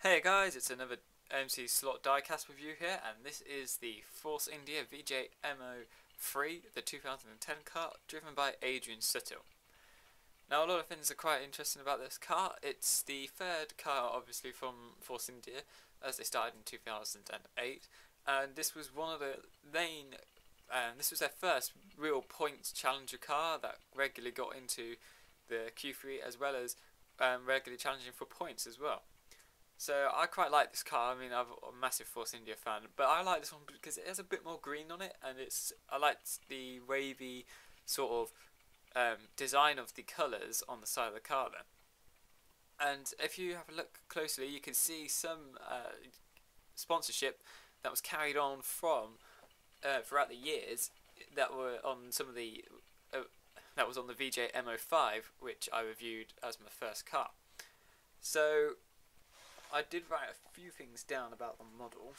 Hey guys, it's another MC slot diecast review here, and this is the Force India VJM03, the 2010 car, driven by A.Sutil. Now, a lot of things are quite interesting about this car. It's the third car, obviously, from Force India, as they started in 2008, and this was one of the main. This was their first real points challenger car that regularly got into the Q3, as well as regularly challenging for points as well. So I quite like this car. I mean, I'm a massive Force India fan, but I like this one because it has a bit more green on it, and I liked the wavy sort of design of the colours on the side of the car there. And if you have a look closely, you can see some sponsorship that was carried on from throughout the years that were on some of the that was on the VJM05, which I reviewed as my first car. So I did write a few things down about the model.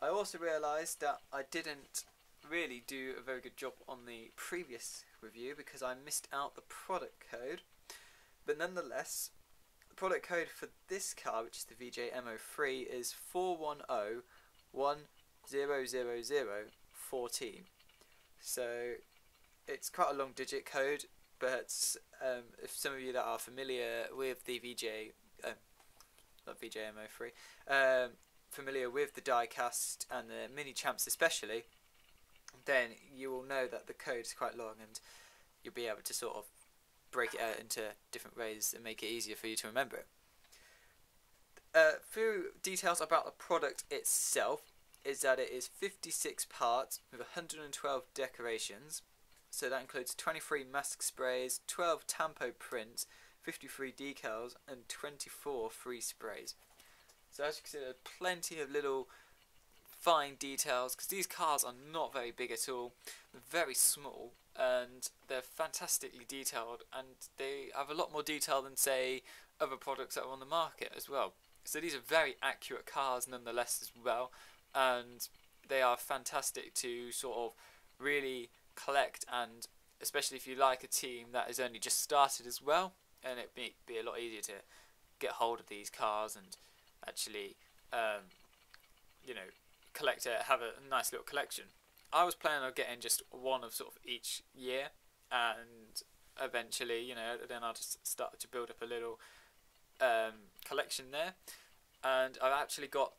I also realised that I didn't really do a very good job on the previous review because I missed out the product code. But nonetheless, the product code for this car, which is the VJM03, is 4100014. So it's quite a long digit code, but if some of you that are familiar with the not VJM03, familiar with the diecast and the Minichamps especially, then you will know that the code is quite long and you'll be able to sort of break it out into different ways and make it easier for you to remember it. A few details about the product itself is that it is 56 parts with 112 decorations. So that includes 23 mask sprays, 12 tampo prints, 53 decals and 24 free sprays. So as you can see, there are plenty of little fine details because these cars are not very big at all. They're very small and they're fantastically detailed, and they have a lot more detail than, say, other products that are on the market as well. So these are very accurate cars nonetheless as well, and they are fantastic to sort of really collect, and especially if you like a team that has only just started as well, and it'd be a lot easier to get hold of these cars and actually, have a nice little collection. I was planning on getting just one of sort of each year, and eventually, then I'll just start to build up a little collection there. And I've actually got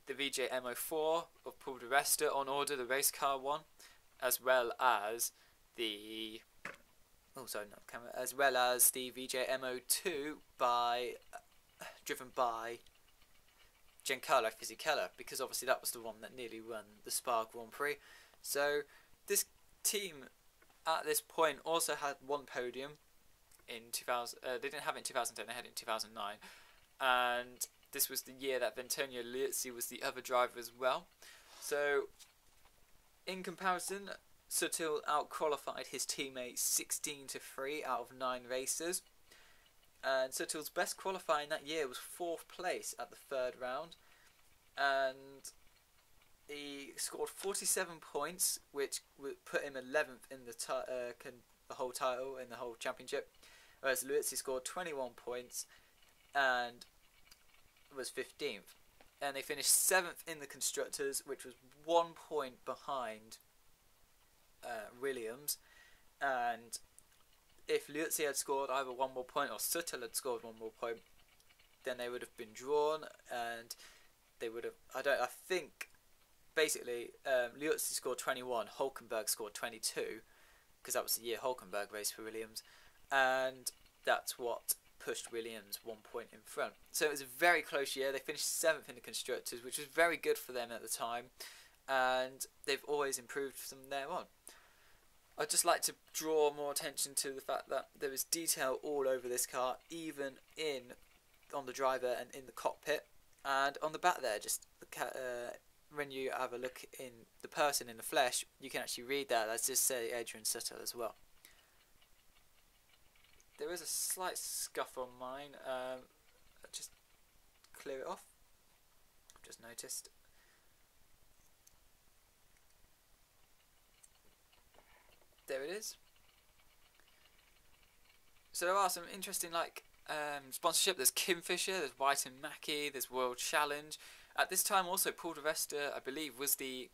the VJM04 of Paul de Resta on order, the race car one, as well as the as well as the VJM02 driven by Giancarlo Fisichella, because obviously that was the one that nearly won the Spa Grand Prix. So this team at this point also had one podium in 2000. They didn't have it in 2010. They had it in 2009, and this was the year that Antonio Liuzzi was the other driver as well. So in comparison, Sutil out-qualified his teammate 16-3 out of 9 races, and Sutil's best qualifying that year was 4th place at the 3rd round, and he scored 47 points, which would put him 11th in the whole title, in the whole championship, whereas Liuzzi scored 21 points and was 15th, and they finished 7th in the constructors, which was 1 point behind Williams. And if Liuzzi had scored either 1 more point or Sutil had scored 1 more point, then they would have been drawn, and they would have, I think basically Liuzzi scored 21, Hulkenberg scored 22, because that was the year Hulkenberg raced for Williams, and that's what pushed Williams 1 point in front. So it was a very close year. They finished 7th in the constructors, which was very good for them at the time, and they've always improved from there on. I'd just like to draw more attention to the fact that there is detail all over this car, even on the driver and in the cockpit, and on the back there. Just when you have a look in the person in the flesh, you can actually read that. Let's just say Adrian Sutil as well. There is a slight scuff on mine. I'll just clear it off. I've just noticed. There it is. So there are some interesting sponsorship. There's Kingfisher, there's White and Mackie, there's World Challenge. At this time also Paul Devester, I believe, was the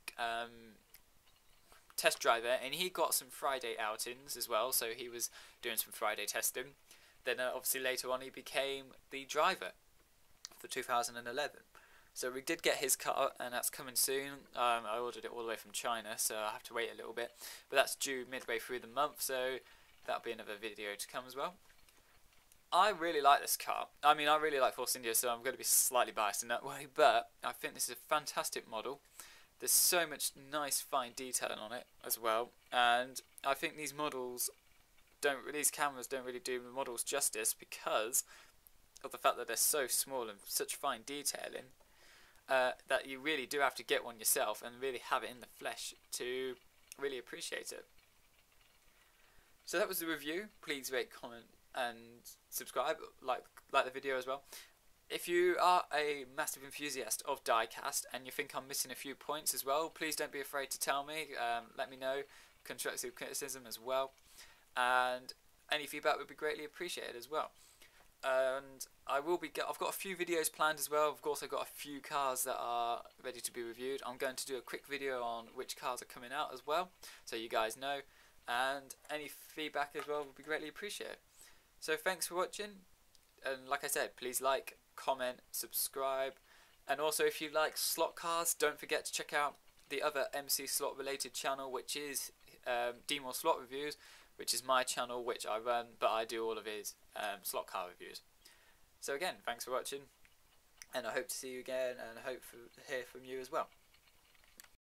test driver, and he got some Friday outings as well, so he was doing some Friday testing. Then obviously later on he became the driver for 2011. So we did get his car, and that's coming soon. I ordered it all the way from China, so I have to wait a little bit. But that's due midway through the month, so that'll be another video to come as well. I really like this car. I mean, I really like Force India, so I'm going to be slightly biased in that way, but I think this is a fantastic model. There's so much nice fine detailing on it as well, and I think these models these cameras don't really do the models justice because of the fact that they're so small and such fine detailing, that you really do have to get one yourself and really have it in the flesh to really appreciate it. So that was the review. Please rate, comment and subscribe, like the video as well. If you are a massive enthusiast of diecast and you think I'm missing a few points as well, please don't be afraid to tell me. Let me know. Constructive criticism as well, and any feedback would be greatly appreciated as well. And I've got a few videos planned as well. I've also got a few cars that are ready to be reviewed. I'm going to do a quick video on which cars are coming out as well, so you guys know, and any feedback as well would be greatly appreciated. So thanks for watching, and like I said, please like, comment, subscribe, and also if you like slot cars, don't forget to check out the other MC slot related channel, which is D-More Slot Reviews, which is my channel which I run, but I do all of his slot car reviews. So again, thanks for watching, and I hope to see you again, and I hope to hear from you as well.